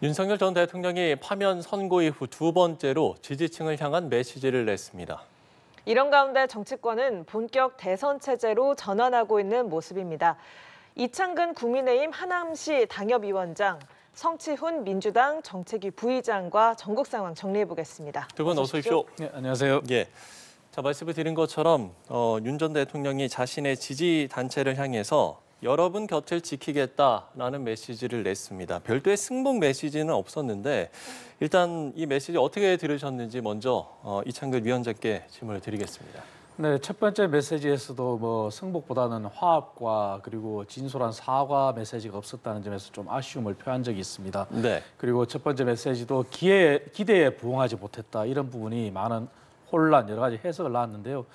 윤석열 전 대통령이 파면 선고 이후 두 번째로 지지층을 향한 메시지를 냈습니다. 이런 가운데 정치권은 본격 대선 체제로 전환하고 있는 모습입니다. 이창근 국민의힘 하남시 당협위원장, 성치훈 민주당 정책위 부의장과 전국 상황 정리해 보겠습니다. 두 분 어서 오십시오. 네, 안녕하세요. 예. 자, 말씀을 드린 것처럼 윤 전 대통령이 자신의 지지 단체를 향해서 여러분 곁을 지키겠다라는 메시지를 냈습니다. 별도의 승복 메시지는 없었는데 일단 이 메시지 어떻게 들으셨는지 먼저 이창근 위원장께 질문을 드리겠습니다. 네, 첫 번째 메시지에서도 뭐 승복보다는 화합과 그리고 진솔한 사과 메시지가 없었다는 점에서 좀 아쉬움을 표한 적이 있습니다. 네. 그리고 첫 번째 메시지도 기대에 부응하지 못했다 이런 부분이 많은 혼란 여러 가지 해석을 낳았는데요.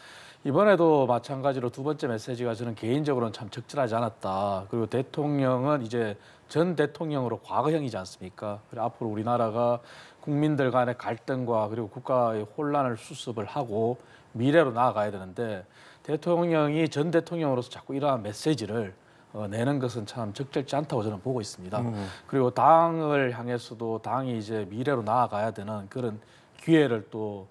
이번에도 마찬가지로 두 번째 메시지가 저는 개인적으로는 참 적절하지 않았다. 그리고 대통령은 이제 전 대통령으로 과거형이지 않습니까? 그리고 앞으로 우리나라가 국민들 간의 갈등과 그리고 국가의 혼란을 수습을 하고 미래로 나아가야 되는데 대통령이 전 대통령으로서 자꾸 이러한 메시지를 내는 것은 참 적절치 않다고 저는 보고 있습니다. 그리고 당을 향해서도 당이 이제 미래로 나아가야 되는 그런 기회를 또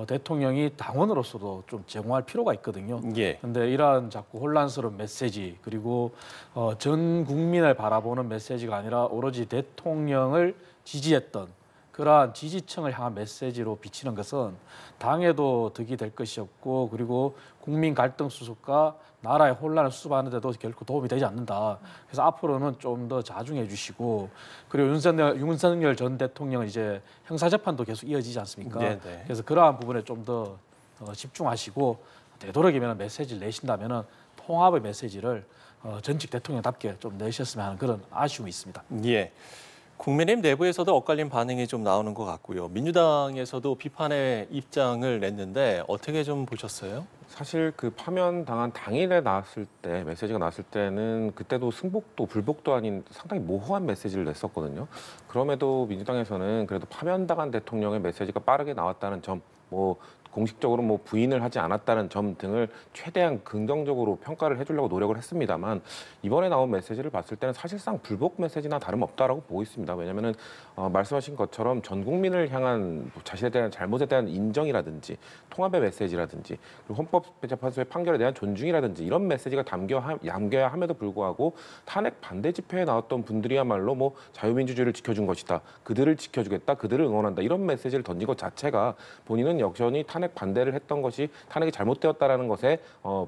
대통령이 당원으로서도 좀 제공할 필요가 있거든요. 예. 그런데 이러한 자꾸 혼란스러운 메시지 그리고 전 국민을 바라보는 메시지가 아니라 오로지 대통령을 지지했던 그러한 지지층을 향한 메시지로 비치는 것은 당에도 득이 될 것이 없고 그리고 국민 갈등 수습과 나라의 혼란을 수습하는 데도 결코 도움이 되지 않는다. 그래서 앞으로는 좀 더 자중해 주시고 그리고 윤석열 전 대통령은 이제 형사재판도 계속 이어지지 않습니까? 네네. 그래서 그러한 부분에 좀 더 집중하시고 되도록이면 메시지를 내신다면 통합의 메시지를 전직 대통령답게 좀 내셨으면 하는 그런 아쉬움이 있습니다. 예. 국민의힘 내부에서도 엇갈린 반응이 좀 나오는 것 같고요. 민주당에서도 비판의 입장을 냈는데 어떻게 좀 보셨어요? 사실 그 파면 당한 당일에 나왔을 때 메시지가 나왔을 때는 그때도 승복도 불복도 아닌 상당히 모호한 메시지를 냈었거든요. 그럼에도 민주당에서는 그래도 파면당한 대통령의 메시지가 빠르게 나왔다는 점, 뭐 공식적으로 뭐 부인을 하지 않았다는 점 등을 최대한 긍정적으로 평가를 해주려고 노력을 했습니다만 이번에 나온 메시지를 봤을 때는 사실상 불복 메시지나 다름없다라고 보고 있습니다. 왜냐하면은 말씀하신 것처럼 전 국민을 향한 자신에 대한 잘못에 대한 인정이라든지 통합의 메시지라든지 그리고 헌법재판소의 판결에 대한 존중이라든지 이런 메시지가 담겨야 함에도 불구하고 탄핵 반대 집회에 나왔던 분들이야말로 뭐 자유민주주의를 지켜준 것이다. 그들을 지켜주겠다. 그들을 응원한다. 이런 메시지를 던진 것 자체가 본인은 여전히 탄핵 반대를 했던 것이 탄핵이 잘못되었다라는 것에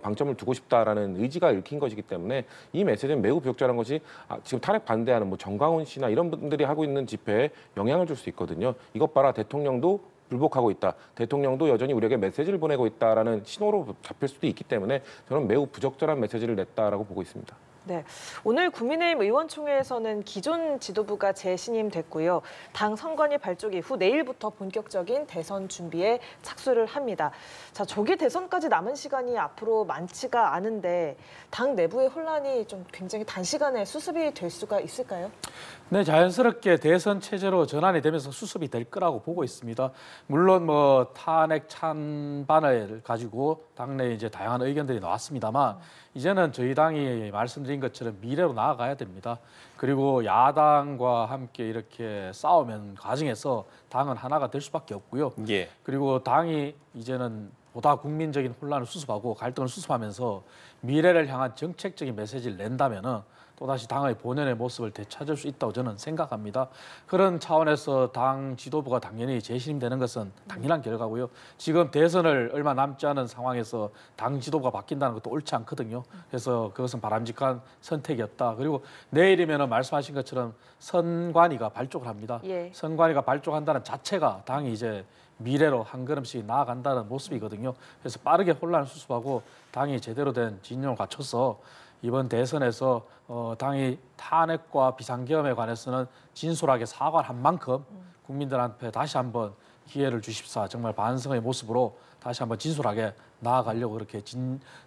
방점을 두고 싶다라는 의지가 읽힌 것이기 때문에 이 메시지는 매우 부적절한 것이 지금 탄핵 반대하는 뭐 정광훈 씨나 이런 분들이 하고 있는 집회에 영향을 줄 수 있거든요. 이것 봐라 대통령도 불복하고 있다. 대통령도 여전히 우리에게 메시지를 보내고 있다라는 신호로 잡힐 수도 있기 때문에 저는 매우 부적절한 메시지를 냈다라고 보고 있습니다. 네, 오늘 국민의힘 의원총회에서는 기존 지도부가 재신임됐고요. 당 선관위 발족 이후 내일부터 본격적인 대선 준비에 착수를 합니다. 자, 조기 대선까지 남은 시간이 앞으로 많지가 않은데 당 내부의 혼란이 좀 굉장히 단시간에 수습이 될 수가 있을까요? 네, 자연스럽게 대선 체제로 전환이 되면서 수습이 될 거라고 보고 있습니다. 물론 뭐 탄핵 찬반을 가지고 당내에 이제 다양한 의견들이 나왔습니다만 이제는 저희 당이 말씀드린 것처럼 미래로 나아가야 됩니다. 그리고 야당과 함께 이렇게 싸우면 과정에서 당은 하나가 될 수밖에 없고요. 예. 그리고 당이 이제는 보다 국민적인 혼란을 수습하고 갈등을 수습하면서 미래를 향한 정책적인 메시지를 낸다면은 또다시 당의 본연의 모습을 되찾을 수 있다고 저는 생각합니다. 그런 차원에서 당 지도부가 당연히 재신임되는 것은 당연한 결과고요. 지금 대선을 얼마 남지 않은 상황에서 당 지도부가 바뀐다는 것도 옳지 않거든요. 그래서 그것은 바람직한 선택이었다. 그리고 내일이면 말씀하신 것처럼 선관위가 발족을 합니다. 예. 선관위가 발족한다는 자체가 당이 이제 미래로 한 걸음씩 나아간다는 모습이거든요. 그래서 빠르게 혼란을 수습하고 당이 제대로 된 진영을 갖춰서 이번 대선에서 당이 탄핵과 비상계엄에 관해서는 진솔하게 사과를 한 만큼 국민들한테 다시 한번 기회를 주십사 정말 반성의 모습으로 다시 한번 진솔하게 나아가려고 그렇게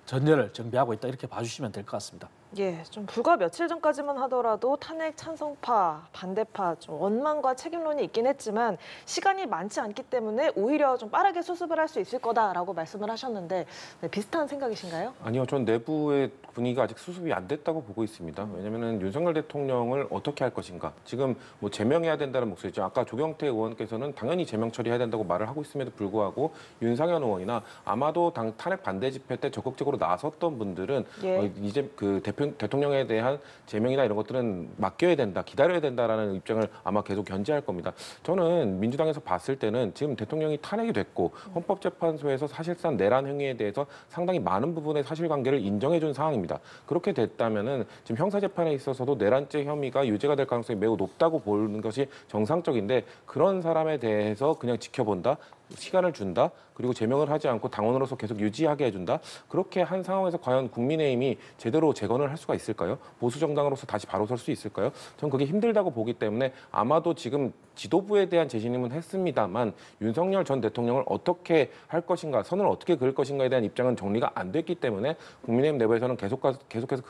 전열을 정비하고 있다 이렇게 봐주시면 될 것 같습니다. 예, 좀 불과 며칠 전까지만 하더라도 탄핵 찬성파, 반대파, 좀 원망과 책임론이 있긴 했지만 시간이 많지 않기 때문에 오히려 좀 빠르게 수습을 할 수 있을 거다라고 말씀을 하셨는데 네, 비슷한 생각이신가요? 아니요, 전 내부의 분위기가 아직 수습이 안 됐다고 보고 있습니다. 왜냐하면 윤석열 대통령을 어떻게 할 것인가. 지금 뭐 제명해야 된다는 목소리죠. 아까 조경태 의원께서는 당연히 제명 처리해야 된다고 말을 하고 있음에도 불구하고 윤상현 의원이나 아마도 탄핵 반대 집회 때 적극적으로 나섰던 분들은 예. 이제 그 대통령에 대한 제명이나 이런 것들은 맡겨야 된다, 기다려야 된다라는 입장을 아마 계속 견지할 겁니다. 저는 민주당에서 봤을 때는 지금 대통령이 탄핵이 됐고 헌법재판소에서 사실상 내란 행위에 대해서 상당히 많은 부분의 사실관계를 인정해준 상황입니다. 그렇게 됐다면은 지금 형사재판에 있어서도 내란죄 혐의가 유죄가 될 가능성이 매우 높다고 보는 것이 정상적인데 그런 사람에 대해서 그냥 지켜본다. 시간을 준다. 그리고 제명을 하지 않고 당원으로서 계속 유지하게 해준다. 그렇게 한 상황에서 과연 국민의힘이 제대로 재건을 할 수가 있을까요? 보수 정당으로서 다시 바로 설 수 있을까요? 저는 그게 힘들다고 보기 때문에 아마도 지금 지도부에 대한 재신임은 했습니다만 윤석열 전 대통령을 어떻게 할 것인가, 선을 어떻게 그을 것인가에 대한 입장은 정리가 안 됐기 때문에 국민의힘 내부에서는 계속해서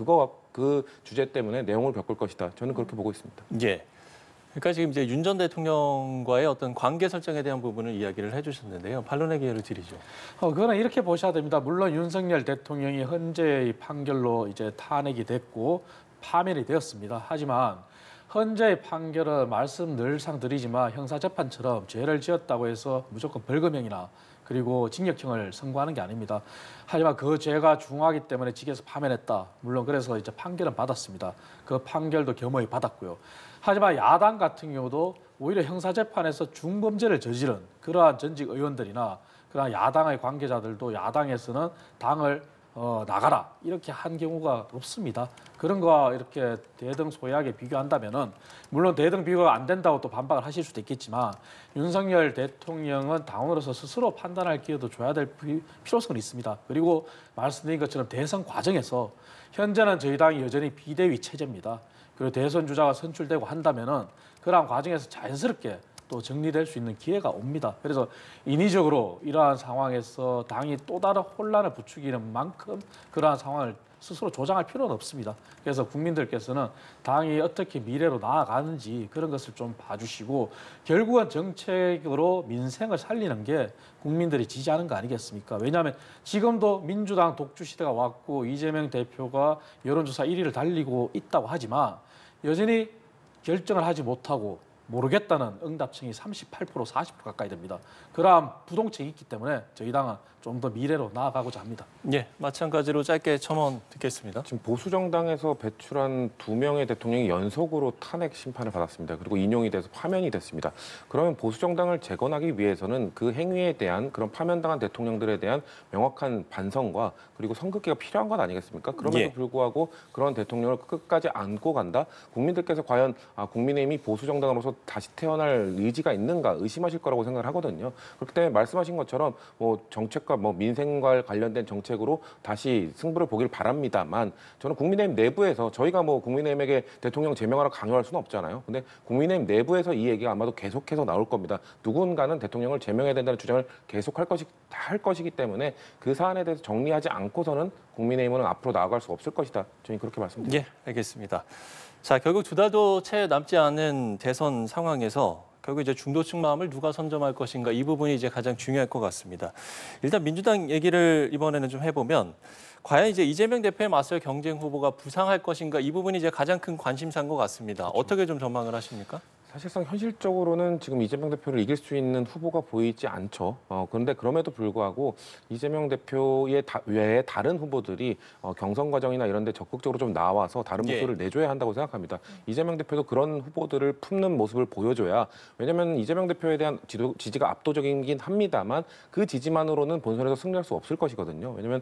그 주제 때문에 내용을 겪을 것이다. 저는 그렇게 보고 있습니다. 예. 그러니까 지금 이제 윤 전 대통령과의 어떤 관계 설정에 대한 부분을 이야기를 해주셨는데요. 반론의 기회를 드리죠. 그거는 이렇게 보셔야 됩니다. 물론 윤석열 대통령이 헌재의 판결로 이제 탄핵이 됐고 파면이 되었습니다. 하지만 헌재의 판결은 말씀 늘상 드리지만 형사재판처럼 죄를 지었다고 해서 무조건 벌금형이나 그리고 징역형을 선고하는 게 아닙니다. 하지만 그 죄가 중하기 때문에 직에서 파면했다. 물론 그래서 이제 판결은 받았습니다. 그 판결도 겸허히 받았고요. 하지만 야당 같은 경우도 오히려 형사재판에서 중범죄를 저지른 그러한 전직 의원들이나 그러한 야당의 관계자들도 야당에서는 당을 나가라 이렇게 한 경우가 없습니다. 그런 거와 이렇게 대등소이하게 비교한다면은 물론 대등 비교가 안 된다고 또 반박을 하실 수도 있겠지만 윤석열 대통령은 당원으로서 스스로 판단할 기회도 줘야 될 필요성은 있습니다. 그리고 말씀드린 것처럼 대선 과정에서 현재는 저희 당이 여전히 비대위 체제입니다. 그리고 대선 주자가 선출되고 한다면은 그러한 과정에서 자연스럽게 또 정리될 수 있는 기회가 옵니다. 그래서 인위적으로 이러한 상황에서 당이 또 다른 혼란을 부추기는 만큼 그러한 상황을 스스로 조장할 필요는 없습니다. 그래서 국민들께서는 당이 어떻게 미래로 나아가는지 그런 것을 좀 봐주시고 결국은 정책으로 민생을 살리는 게 국민들이 지지하는 거 아니겠습니까? 왜냐하면 지금도 민주당 독주 시대가 왔고 이재명 대표가 여론조사 1위를 달리고 있다고 하지만 여전히 결정을 하지 못하고 모르겠다는 응답층이 38%, 40% 가까이 됩니다. 그러한 부동층이 있기 때문에 저희 당은 좀 더 미래로 나아가고자 합니다. 예, 마찬가지로 짧게 첨언 듣겠습니다. 지금 보수 정당에서 배출한 2명의 대통령이 연속으로 탄핵 심판을 받았습니다. 그리고 인용이 돼서 파면이 됐습니다. 그러면 보수 정당을 재건하기 위해서는 그 행위에 대한 그런 파면당한 대통령들에 대한 명확한 반성과 그리고 선긋기가 필요한 것 아니겠습니까? 그럼에도 예. 불구하고 그런 대통령을 끝까지 안고 간다. 국민들께서 과연 국민의힘이 보수 정당으로서 다시 태어날 의지가 있는가 의심하실 거라고 생각을 하거든요. 그렇기 때문에 말씀하신 것처럼 뭐 정책과 뭐 민생과 관련된 정책으로 다시 승부를 보길 바랍니다만 저는 국민의힘 내부에서 저희가 뭐 국민의힘에게 대통령 제명하라 강요할 수는 없잖아요. 근데 국민의힘 내부에서 이 얘기가 아마도 계속해서 나올 겁니다. 누군가는 대통령을 제명해야 된다는 주장을 계속할 것이기 때문에 그 사안에 대해서 정리하지 않고서는 국민의힘은 앞으로 나아갈 수 없을 것이다. 저는 그렇게 말씀드립니다. 예, 알겠습니다. 자, 결국 2달도 채 남지 않은 대선 상황에서 결국 이제 중도층 마음을 누가 선점할 것인가 이 부분이 이제 가장 중요할 것 같습니다. 일단 민주당 얘기를 이번에는 좀 해보면 과연 이제 이재명 대표에 맞설 경쟁 후보가 부상할 것인가 이 부분이 이제 가장 큰 관심사인 것 같습니다. 그렇죠. 어떻게 좀 전망을 하십니까? 사실상 현실적으로는 지금 이재명 대표를 이길 수 있는 후보가 보이지 않죠. 그런데 그럼에도 불구하고 이재명 대표의 외에 다른 후보들이 경선 과정이나 이런 데 적극적으로 좀 나와서 다른 모습을 내줘야 한다고 생각합니다. 이재명 대표도 그런 후보들을 품는 모습을 보여줘야 왜냐하면 이재명 대표에 대한 지지가 압도적이긴 합니다만 그 지지만으로는 본선에서 승리할 수 없을 것이거든요. 왜냐하면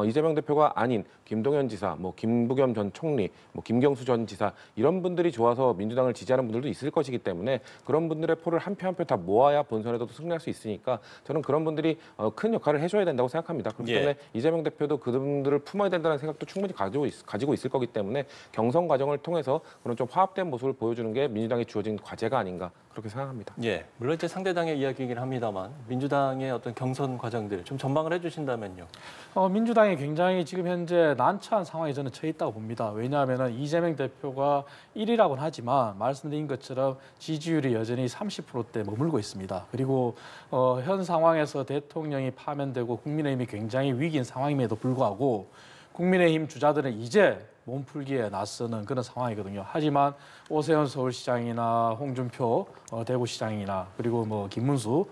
이재명 대표가 아닌 김동연 지사, 뭐 김부겸 전 총리, 뭐 김경수 전 지사 이런 분들이 좋아서 민주당을 지지하는 분들도 있을 것이기 분들이기 때문에 그런 분들의 표를 한 표 한 표 다 모아야 본선에도 승리할 수 있으니까 저는 그런 분들이 큰 역할을 해줘야 된다고 생각합니다. 그렇기 예. 때문에 이재명 대표도 그분들을 품어야 된다는 생각도 충분히 가지고 있을 거기 때문에 경선 과정을 통해서 그런 좀 화합된 모습을 보여주는 게 민주당에 주어진 과제가 아닌가 그렇게 생각합니다. 예, 물론 이제 상대당의 이야기이긴 합니다만 민주당의 어떤 경선 과정들 좀 전망을 해주신다면요. 민주당이 굉장히 지금 현재 난처한 상황에 저는 처해 있다고 봅니다. 왜냐하면 이재명 대표가 1위라고는 하지만 말씀드린 것처럼 지지율이 여전히 30%대 머물고 있습니다. 그리고 현 상황에서 대통령이 파면되고 국민의힘이 굉장히 위기인 상황임에도 불구하고 국민의힘 주자들은 이제 몸풀기에 나서는 그런 상황이거든요. 하지만 오세훈 서울시장이나 홍준표 대구시장이나 그리고 뭐 김문수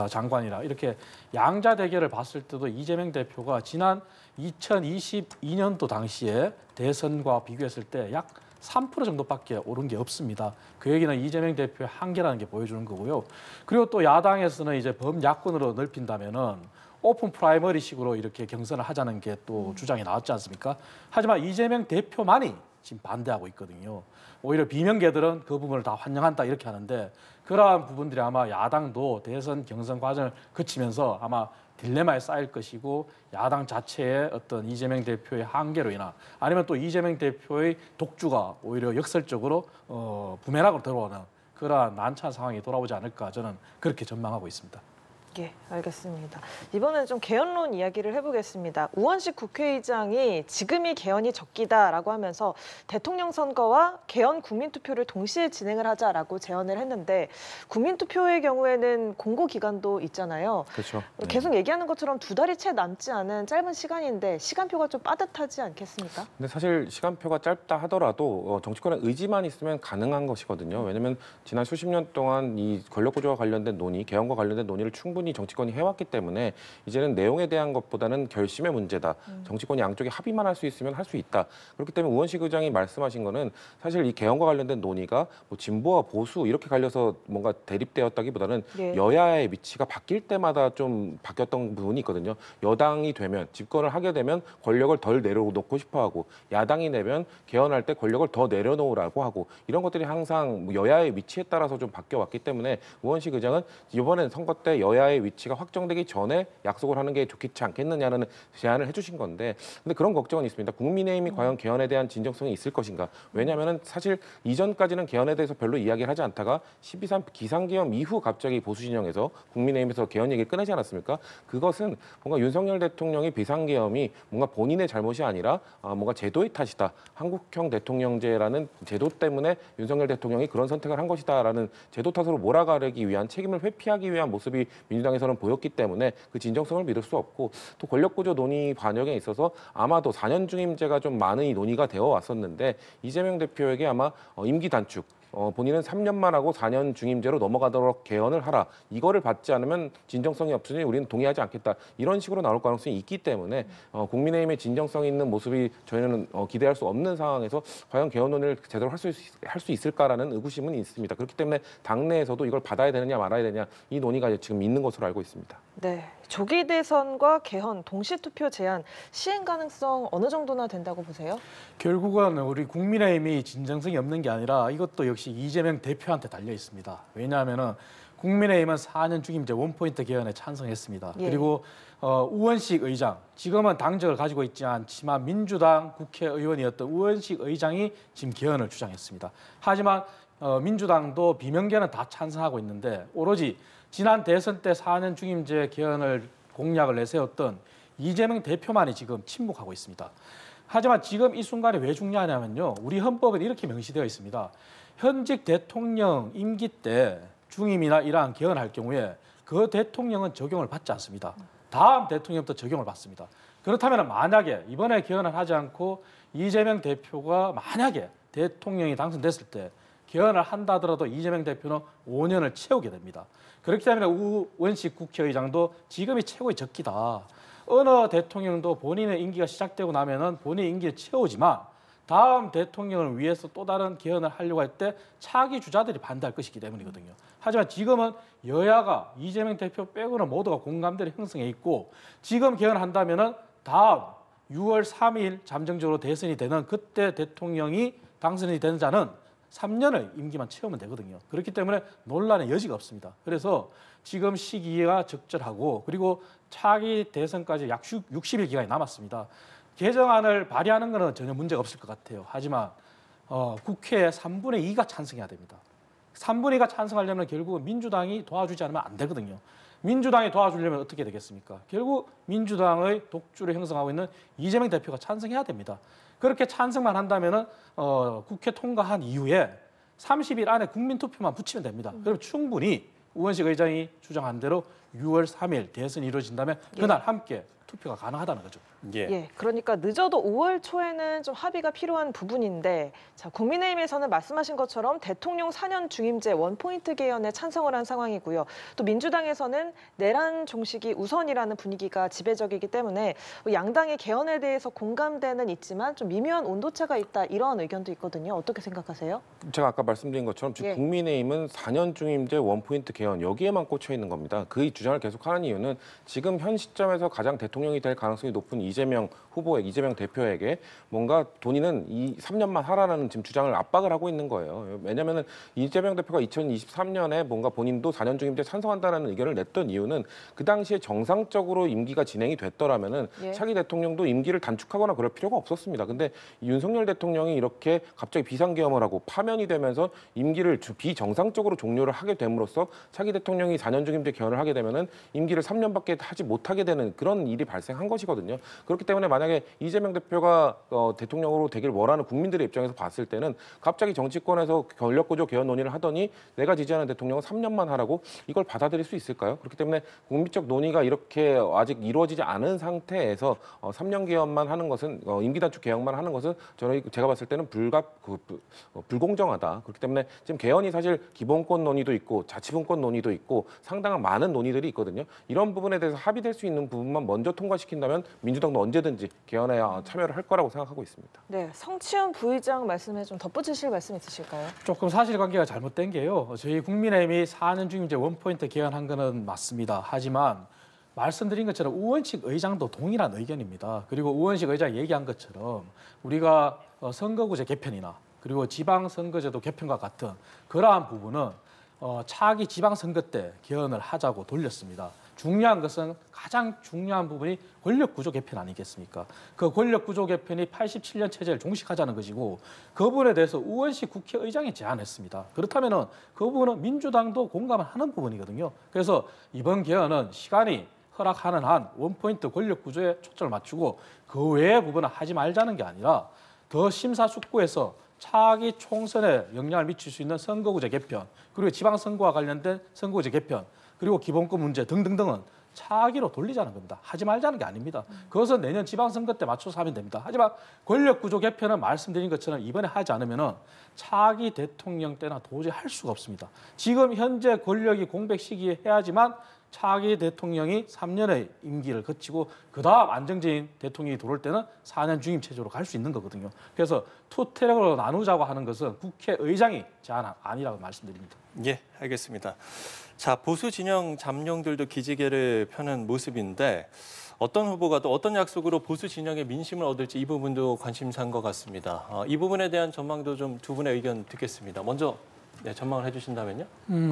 장관이나 이렇게 양자 대결을 봤을 때도 이재명 대표가 지난 2022년도 당시에 대선과 비교했을 때 약 3% 정도밖에 오른 게 없습니다. 그 얘기는 이재명 대표의 한계라는 게 보여주는 거고요. 그리고 또 야당에서는 이제 범야권으로 넓힌다면은 오픈 프라이머리식으로 이렇게 경선을 하자는 게 또 주장이 나왔지 않습니까? 하지만 이재명 대표만이 지금 반대하고 있거든요. 오히려 비명계들은 그 부분을 다 환영한다 이렇게 하는데 그러한 부분들이 아마 야당도 대선 경선 과정을 거치면서 아마 딜레마에 쌓일 것이고 야당 자체의 어떤 이재명 대표의 한계로 인한 아니면 또 이재명 대표의 독주가 오히려 역설적으로 부메랑으로 들어오는 그러한 난처한 상황이 돌아오지 않을까 저는 그렇게 전망하고 있습니다. 예, 알겠습니다. 이번에는 좀 개헌론 이야기를 해보겠습니다. 우원식 국회의장이 지금이 개헌이 적기다라고 하면서 대통령 선거와 개헌 국민투표를 동시에 진행을 하자라고 제언을 했는데 국민투표의 경우에는 공고 기간도 있잖아요. 그렇죠. 계속 얘기하는 것처럼 2달이 채 남지 않은 짧은 시간인데 시간표가 좀 빠듯하지 않겠습니까? 근데 사실 시간표가 짧다 하더라도 정치권의 의지만 있으면 가능한 것이거든요. 왜냐하면 지난 수십 년 동안 이 권력구조와 관련된 논의, 개헌과 관련된 논의를 충분히 정치권이 해왔기 때문에 이제는 내용에 대한 것보다는 결심의 문제다. 정치권이 양쪽이 합의만 할 수 있으면 할 수 있다. 그렇기 때문에 우원식 의장이 말씀하신 거는 사실 이 개헌과 관련된 논의가 뭐 진보와 보수 이렇게 갈려서 뭔가 대립되었다기보다는 예. 여야의 위치가 바뀔 때마다 좀 바뀌었던 부분이 있거든요. 여당이 되면 집권을 하게 되면 권력을 덜 내려놓고 싶어하고 야당이 되면 개헌할 때 권력을 더 내려놓으라고 하고 이런 것들이 항상 뭐 여야의 위치에 따라서 좀 바뀌어왔기 때문에 우원식 의장은 이번엔 선거 때 여야의 위치가 확정되기 전에 약속을 하는 게 좋겠지 않겠느냐는 제안을 해주신 건데 근데 그런 걱정은 있습니다. 국민의힘이 과연 개헌에 대한 진정성이 있을 것인가? 왜냐하면 사실 이전까지는 개헌에 대해서 별로 이야기를 하지 않다가 12.3 기상기염 이후 갑자기 보수 진영에서 국민의힘에서 개헌 얘기를 꺼내지 않았습니까? 그것은 뭔가 윤석열 대통령이 비상계엄이 뭔가 본인의 잘못이 아니라 뭔가 제도의 탓이다. 한국형 대통령제라는 제도 때문에 윤석열 대통령이 그런 선택을 한 것이다라는 제도 탓으로 몰아가기 위한 책임을 회피하기 위한 모습이 민주당에서는 보였기 때문에 그 진정성을 믿을 수 없고 또 권력구조 논의 반영에 있어서 아마도 4년 중임제가 좀 많은 이 논의가 되어 왔었는데 이재명 대표에게 아마 임기 단축 본인은 3년만 하고 4년 중임제로 넘어가도록 개헌을 하라. 이거를 받지 않으면 진정성이 없으니 우리는 동의하지 않겠다. 이런 식으로 나올 가능성이 있기 때문에 국민의힘의 진정성이 있는 모습이 저희는 기대할 수 없는 상황에서 과연 개헌 논의를 제대로 할 수 있을까라는 의구심은 있습니다. 그렇기 때문에 당내에서도 이걸 받아야 되느냐 말아야 되느냐 이 논의가 지금 있는 것으로 알고 있습니다. 네, 조기 대선과 개헌 동시 투표 제한 시행 가능성 어느 정도나 된다고 보세요? 결국은 우리 국민의힘이 진정성이 없는 게 아니라 이것도 역시 이재명 대표한테 달려 있습니다. 왜냐하면은 국민의힘은 4년 중임제 원포인트 개헌에 찬성했습니다. 예. 그리고 우원식 의장, 지금은 당적을 가지고 있지 않지만 민주당 국회의원이었던 우원식 의장이 지금 개헌을 주장했습니다. 하지만 민주당도 비명계는 다 찬성하고 있는데 오로지 지난 대선 때 4년 중임제 개헌을 공약을 내세웠던 이재명 대표만이 지금 침묵하고 있습니다. 하지만 지금 이 순간에 왜 중요하냐면요. 우리 헌법에 이렇게 명시되어 있습니다. 현직 대통령 임기 때 중임이나 이러한 개헌할 경우에 그 대통령은 적용을 받지 않습니다. 다음 대통령부터 적용을 받습니다. 그렇다면 만약에 이번에 개헌을 하지 않고 이재명 대표가 만약에 대통령이 당선됐을 때 개헌을 한다 하더라도 이재명 대표는 5년을 채우게 됩니다. 그렇기 때문에 우원식 국회의장도 지금이 최고의 적기다. 어느 대통령도 본인의 임기가 시작되고 나면은 본인의 임기를 채우지만 다음 대통령을 위해서 또 다른 개헌을 하려고 할 때 차기 주자들이 반대할 것이기 때문이거든요. 하지만 지금은 여야가 이재명 대표 빼고는 모두가 공감대를 형성해 있고 지금 개헌을 한다면은 다음 6월 3일 잠정적으로 대선이 되는 그때 대통령이 당선이 되는 자는 3년의 임기만 채우면 되거든요. 그렇기 때문에 논란의 여지가 없습니다. 그래서 지금 시기가 적절하고 그리고 차기 대선까지 약 60일 기간이 남았습니다. 개정안을 발의하는 것은 전혀 문제가 없을 것 같아요. 하지만 국회에 3분의 2가 찬성해야 됩니다. 3분의 2가 찬성하려면 결국은 민주당이 도와주지 않으면 안 되거든요. 민주당이 도와주려면 어떻게 되겠습니까? 결국 민주당의 독주를 형성하고 있는 이재명 대표가 찬성해야 됩니다. 그렇게 찬성만 한다면은 국회 통과한 이후에 30일 안에 국민투표만 붙이면 됩니다. 그럼 충분히 우원식 의장이 주장한 대로 6월 3일 대선이 이루어진다면 그날 함께 투표가 가능하다는 거죠. 예, 그러니까 늦어도 5월 초에는 좀 합의가 필요한 부분인데, 자, 국민의힘에서는 말씀하신 것처럼 대통령 4년 중임제 원포인트 개헌에 찬성을 한 상황이고요. 또 민주당에서는 내란 종식이 우선이라는 분위기가 지배적이기 때문에 양당의 개헌에 대해서 공감대는 있지만 좀 미묘한 온도차가 있다 이런 의견도 있거든요. 어떻게 생각하세요? 제가 아까 말씀드린 것처럼 지금 예. 국민의힘은 4년 중임제 원포인트 개헌 여기에만 꽂혀 있는 겁니다. 그 주장을 계속하는 이유는 지금 현 시점에서 가장 대통령이 될 가능성이 높은 이재명 대표에게 뭔가 본인은 이 3년만 하라는 지금 주장을 압박을 하고 있는 거예요. 왜냐하면 이재명 대표가 2023년에 뭔가 본인도 4년 중임제 찬성한다는 의견을 냈던 이유는 그 당시에 정상적으로 임기가 진행이 됐더라면은 예. 차기 대통령도 임기를 단축하거나 그럴 필요가 없었습니다. 근데 윤석열 대통령이 이렇게 갑자기 비상계엄을 하고 파면이 되면서 임기를 비정상적으로 종료를 하게 됨으로써 차기 대통령이 4년 중임제 개헌을 하게 되면은 임기를 3년밖에 하지 못하게 되는 그런 일이 발생한 것이거든요. 그렇기 때문에 만약에 이재명 대표가 대통령으로 되길 원하는 국민들의 입장에서 봤을 때는 갑자기 정치권에서 권력구조 개헌 논의를 하더니 내가 지지하는 대통령은 3년만 하라고 이걸 받아들일 수 있을까요? 그렇기 때문에 국민적 논의가 이렇게 아직 이루어지지 않은 상태에서 3년 개헌만 하는 것은 임기 단축 개헌만 하는 것은 제가 봤을 때는 불공정하다. 그렇기 때문에 지금 개헌이 사실 기본권 논의도 있고 자치분권 논의도 있고 상당한 많은 논의들이 있거든요. 이런 부분에 대해서 합의될 수 있는 부분만 먼저 통과시킨다면 민주당도 언제든지 개헌에 참여를 할 거라고 생각하고 있습니다. 네, 성치현 부의장 말씀에 좀 덧붙이실 말씀 있으실까요? 조금 사실관계가 잘못된 게요. 저희 국민의힘이 4년 중임제 원포인트 개헌한 거는 맞습니다. 하지만 말씀드린 것처럼 우원식 의장도 동일한 의견입니다. 그리고 우원식 의장이 얘기한 것처럼 우리가 선거구제 개편이나 그리고 지방선거제도 개편과 같은 그러한 부분은 차기 지방선거 때 개헌을 하자고 돌렸습니다. 중요한 것은 가장 중요한 부분이 권력구조 개편 아니겠습니까? 그 권력구조 개편이 87년 체제를 종식하자는 것이고 그 부분에 대해서 우원식 국회의장이 제안했습니다. 그렇다면 그 부분은 민주당도 공감을 하는 부분이거든요. 그래서 이번 개헌은 시간이 허락하는 한 원포인트 권력구조에 초점을 맞추고 그 외의 부분은 하지 말자는 게 아니라 더 심사숙고해서 차기 총선에 영향을 미칠 수 있는 선거구제 개편 그리고 지방선거와 관련된 선거구제 개편 그리고 기본권 문제 등등등은 차기로 돌리자는 겁니다. 하지 말자는 게 아닙니다. 그것은 내년 지방선거 때 맞춰서 하면 됩니다. 하지만 권력구조 개편은 말씀드린 것처럼 이번에 하지 않으면 차기 대통령 때나 도저히 할 수가 없습니다. 지금 현재 권력이 공백 시기에 해야지만 차기 대통령이 3년의 임기를 거치고 그다음 안정적인 대통령이 들어올 때는 4년 중임 체제로 갈 수 있는 거거든요. 그래서 투트랙으로 나누자고 하는 것은 국회의장이 제안 아니라고 말씀드립니다. 예, 알겠습니다. 자, 보수 진영 잠룡들도 기지개를 펴는 모습인데 어떤 후보가 또 어떤 약속으로 보수 진영의 민심을 얻을지 이 부분도 관심사인 것 같습니다. 이 부분에 대한 전망도 좀 두 분의 의견 듣겠습니다. 먼저 전망을 해주신다면요?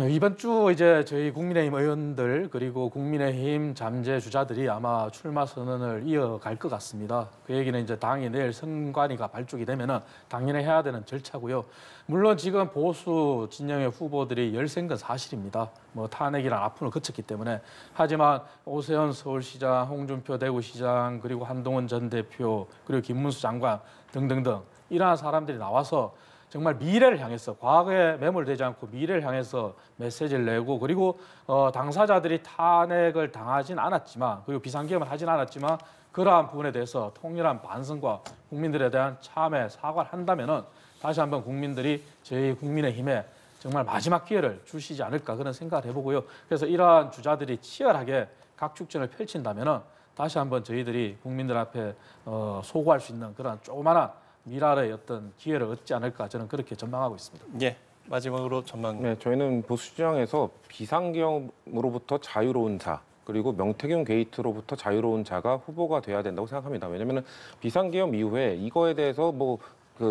이번 주 이제 저희 국민의힘 의원들 그리고 국민의힘 잠재 주자들이 아마 출마 선언을 이어갈 것 같습니다. 그 얘기는 이제 당이 내일 선관위가 발족이 되면은 당연히 해야 되는 절차고요. 물론 지금 보수 진영의 후보들이 열세인 건 사실입니다. 뭐 탄핵이랑 아픔을 거쳤기 때문에. 하지만 오세훈 서울시장, 홍준표 대구시장, 그리고 한동훈 전 대표, 그리고 김문수 장관 등등등 이러한 사람들이 나와서 정말 미래를 향해서 과거에 매몰되지 않고 미래를 향해서 메시지를 내고 그리고 당사자들이 탄핵을 당하진 않았지만 그리고 비상계엄을 하진 않았지만 그러한 부분에 대해서 통렬한 반성과 국민들에 대한 참회, 사과를 한다면은 다시 한번 국민들이 저희 국민의힘에 정말 마지막 기회를 주시지 않을까 그런 생각을 해보고요. 그래서 이러한 주자들이 치열하게 각축전을 펼친다면은 다시 한번 저희들이 국민들 앞에 소구할 수 있는 그런 조그마한 미랄의 어떤 기회를 얻지 않을까 저는 그렇게 전망하고 있습니다. 예, 마지막으로 전망. 네, 저희는 보수진영에서 비상계엄으로부터 자유로운 자 그리고 명태균 게이트로부터 자유로운 자가 후보가 돼야 된다고 생각합니다. 왜냐하면 비상계엄 이후에 이거에 대해서 뭐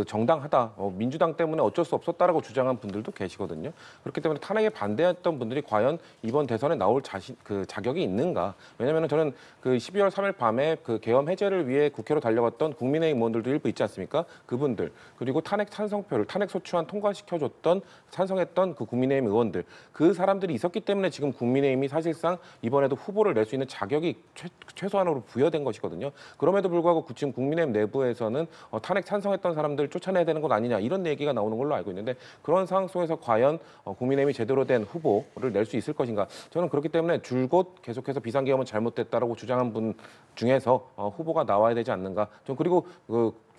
정당하다, 민주당 때문에 어쩔 수 없었다라고 주장한 분들도 계시거든요. 그렇기 때문에 탄핵에 반대했던 분들이 과연 이번 대선에 나올 자격이 있는가? 왜냐하면 저는 그 12월 3일 밤에 그 계엄 해제를 위해 국회로 달려갔던 국민의힘 의원들도 일부 있지 않습니까? 그분들 그리고 탄핵 찬성표를 탄핵 소추안 통과시켜줬던 찬성했던 그 국민의힘 의원들 그 사람들이 있었기 때문에 지금 국민의힘이 사실상 이번에도 후보를 낼 수 있는 자격이 최소한으로 부여된 것이거든요. 그럼에도 불구하고 지금 국민의힘 내부에서는 탄핵 찬성했던 사람들 쫓아내야 되는 것 아니냐 이런 얘기가 나오는 걸로 알고 있는데 그런 상황 속에서 과연 국민의힘이 제대로 된 후보를 낼 수 있을 것인가? 저는 그렇기 때문에 줄곧 계속해서 비상계엄은 잘못됐다라고 주장한 분 중에서 후보가 나와야 되지 않는가? 좀 그리고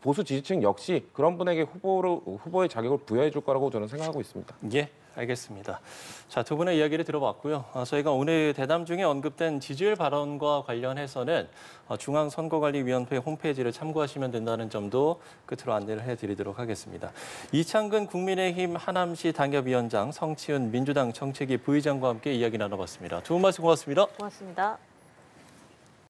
보수 지지층 역시 그런 분에게 후보의 자격을 부여해 줄 거라고 저는 생각하고 있습니다. 예, 알겠습니다. 자, 두 분의 이야기를 들어봤고요. 저희가 오늘 대담 중에 언급된 지지율 발언과 관련해서는 중앙선거관리위원회 홈페이지를 참고하시면 된다는 점도 끝으로 안내를 해드리도록 하겠습니다. 이창근 국민의힘 하남시 당협위원장, 성치은 민주당 정책위 부의장과 함께 이야기 나눠봤습니다. 두 분 말씀 고맙습니다. 고맙습니다.